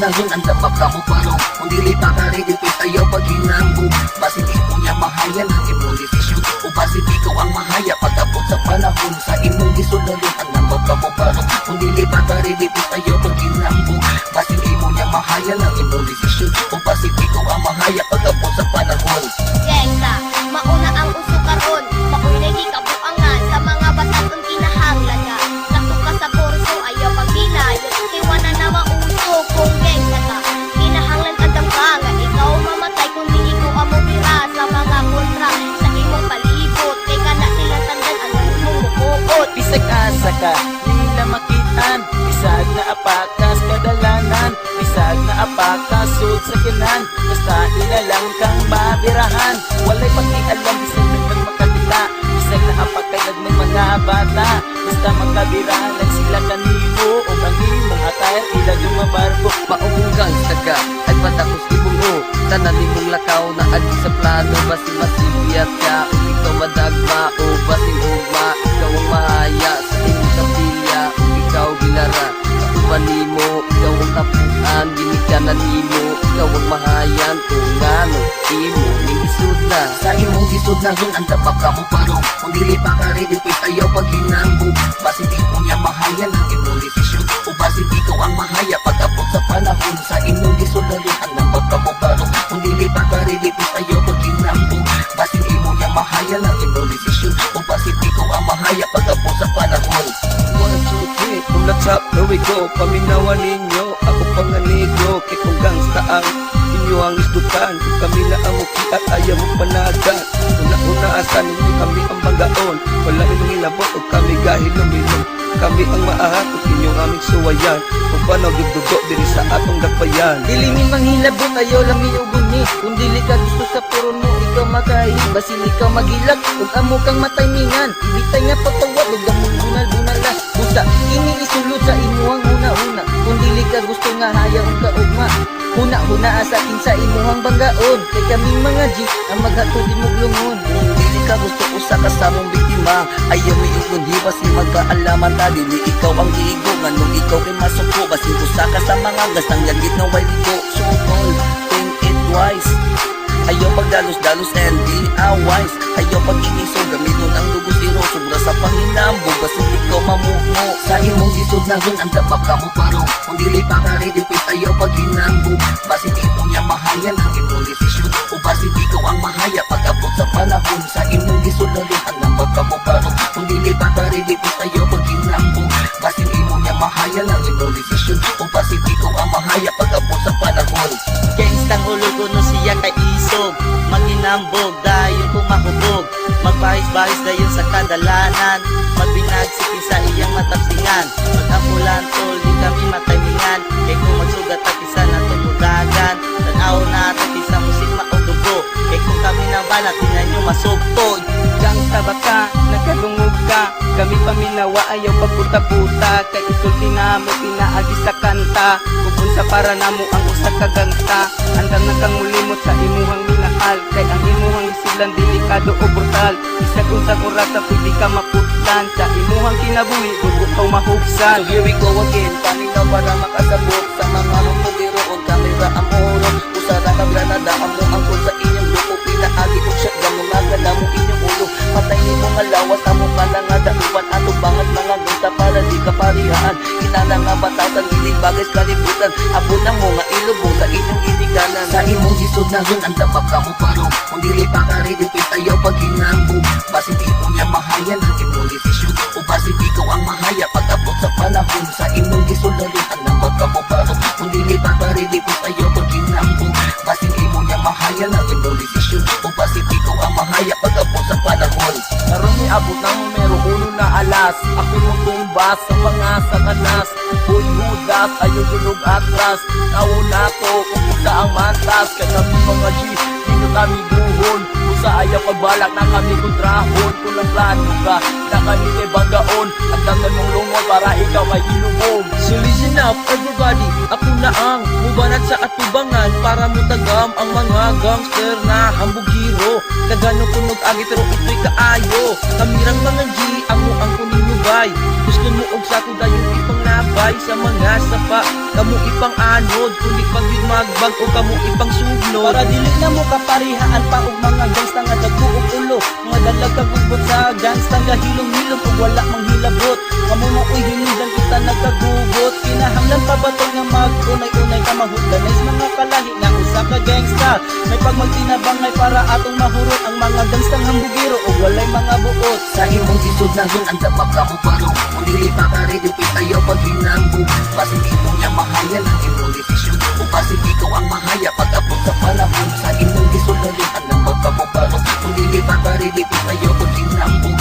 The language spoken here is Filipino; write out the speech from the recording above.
na ron ang dapat ka mo parong kung dili pa ka ready pit ayaw pag hinambog basin di mo niya mahaya ng imong desisyon o basin ikaw ang mahaya pag-abot sa panahon sa imong gisundaron ang dapat ka mo parong kung dili pa ka ready pit ayaw pag hinambog basin di mo niya mahaya ng imong desisyon o basin ikaw ang mahaya pag-abot sa panahon. Gengsa, mauna ang uso karon, maunay gikabuangan sa mga batatong kinahanglaga. Nasuka sa kurso ayaw paghilayo, iwanan na mauso kung gengsa ka. Kinahanglan ang dambangan, ikaw mamatay kung di ikaw amubira sa mga kontra sa imong palibot. Kay kana silang tandan ang imong mukuot. Bisag asa ka, nila makitaan. Bisag na apakas kadalanan. Bisag na apakas sud sa kinan. Basta ilalang kang mabirahan. Walay pakialam bisag nagman makatila. Bisag na apakay nagman mga bata. Basta makabirahan lang sila kanimo. O ang imong attire ila dumabarko. Maumugang saga ay patakos ibungo tanan nimong lakaw na agi sa plano basin masibiyat ka o ikaw madagma o basin ugma ikaw ang mahaya sa imong kapilya o ikaw bilara kauban nimo ikaw ang tapuan ginikanan nimo ikaw ang mahayan kung ngano imo ning isud na sa imong isud na ron ang dapat ka mo parong kung dili pa ka ready pit ayaw pag hinambog basin di mo niya mahayan ang imong desisyon o basin ikaw ang mahaya pag-abot sa panahon sa imong gisundaron ang dapat ka mo parong kung dili pa ka ready pit ayaw pag hinambog basin imo niya mahaya ang imong desisyon o basin ikaw ang mahaya pag-abot sa panahon. 1, 2, 3, from the top, here we go. Paminawan ninyo, ako panganigo. Kay kung gangsta ang inyo ang isdukan. Kung kami na ang mukiat, ayaw mo panagan. Una-una asan ninyo kami ang banggaon. Wala inyong inabot o kami gahil luminom. Kami ang maahat o inyong aming suwayan. Kung paano dudugo diri sa atong dakbayan. Dilingin manghilabot ayaw lang iuguni. Kung dili ka gusto sa puron mo ikaw makain. Basin ikaw magilak ug amo kang mataymingan. Ibitay nga pagtawad ug among bunal-bunal la. Busa ini isulod sa imuhang una-una. Kung dili ka gusto nga hayaw ka ugma. Huna-huna sa akin sa imuhang banggaon. Kay kaming mga G ang maghatod imong lungon. Kung dili ka gusto usa ka sa mong biktima ayaw mo yung hiwa si magkaalaman ta dili ikaw ang giigo nganong ikaw kay masuko basin usa ka sa mga gastang yagit nga way ligo so all think it wise ayaw pagdalos-dalos and di wise ayaw pag-iniso gamiton ang dugo zero sobra sa panginambog basin ikaw mamumo sa imong isod na ron ang dapat ka mo parong kung dili pa ka ready pit ayaw paghinambog basin imo niya mahayan ang imong desisyon o basin ikaw ang mahaya pag-abot sa panahon sa imong isod na ron ang dapat ka mo parong kung dili pa ka ready pit ayaw paghinambog basin imo niya mahaya ang imong desisyon o basin ikaw ang mahaya pag-abot sa panahon. Gangstang ulo ko no siya kay isog. Maginambog dayon kumahubog. Magpahis-bahis dayon sa kadalanan. Magbinagsipin sa iyang matapsingan. Mag-ambulan tol di kami mataymingan. Kay kung magsugat at isa na tumudagan. Tanaw na at isa musik maudugo. Kay kung kami na bala tinan nyo masugtod. Gangsta ba ka? Nagkalungog ka? Kami paminawa ayaw pagputa-puta. Kay isulti na mo pinaagi sa kanta. Kung sa para namo ang usa ka gangsta. Andam na kang mulimot sa imuhang minahal. Kay ang imuhang isilan delikado o brutal. Isag unsa kurasa pwede ka maputlan. Sa imuhang kinabuhi dugo ka mahugsan. So here we go again, paminaw para makasabot sa mga mumpugiroon kamera ang oron usara ka granada amo angkol sa inyong grupo pinaagi og shotgun mga gala mo inyong ulo patay ni mga lawas amo kala nga dauban ato bangat mga gangsta para di ka parihaan kinala nga batasan dili bagay sa kalibutan abot ang mga ilubong sa inyong ginikanan sa imong isod na ron ang dapat ka mo parong kung dili pa ka ready pit ayaw paghinambog basin imo niya mahayan ang imong desisyon o basin ikaw ang mahaya pag-abot sa panahon sa imong isod na ron ang dapat ka mo parong kung dili pa ka ready pit ayaw paghinambog basin imo niya mahaya ang imong desisyon o basin ikaw ang mahaya pag-abot sa panahon. Karon ni abot ng numero uno na alas. Ako mong tumbas sa mga satanas. Uy hudas, ayaw dulog atras. Nauna to kung isa ang matas. Kaya kami mga G, dito kami buhon. Kung sa ayaw pagbalak na kami kontrahon. Kung ang plano ka, na kami kay banggaon. Ang damnan mong lungon para ikaw ay ilubong. So listen up everybody, ako na ang mubanat sa atubangan. Para mutagam ang mga gangster na hambugiro. Kagano kunog agi pero ito'y kaayo. Kamirang mga G, amo ang kunin nyo bay. Gusto mo og sa ko dayon ipang napa. sabay sa mga sapa. Kamu ipang anod, kundi pag yun magbag o kamu ipang sugnod. Para dili na mo kaparihaan pa og mga gangsta nga dagko og ulo. Mga dalag kagugbot sa gangsta nga hilong-hilong ug wala mang hilabot. Kamo mo uy hinungdan kita nagkagugot. Kinahanglan pa ba to nga mag-unay-unay ka mahudlanis mga kalahi nga usa ka gangsta. May pagmagtinabangay para atong mahurot ang mga gangstang hambugiro ug walay mga buot. Sa imong sisod na yun, ang dapat ka mo baro. Kung dili pa ka rin, tayo pag hinambo. Basin ito niya mahaya ng imong desisyon. Kung basin ikaw ang mahaya, pag-abot sa panahon. Sa imong sisod na yun, ang dapat ka mo baro. Kung dili pa ka rin, tayo pag hinambo.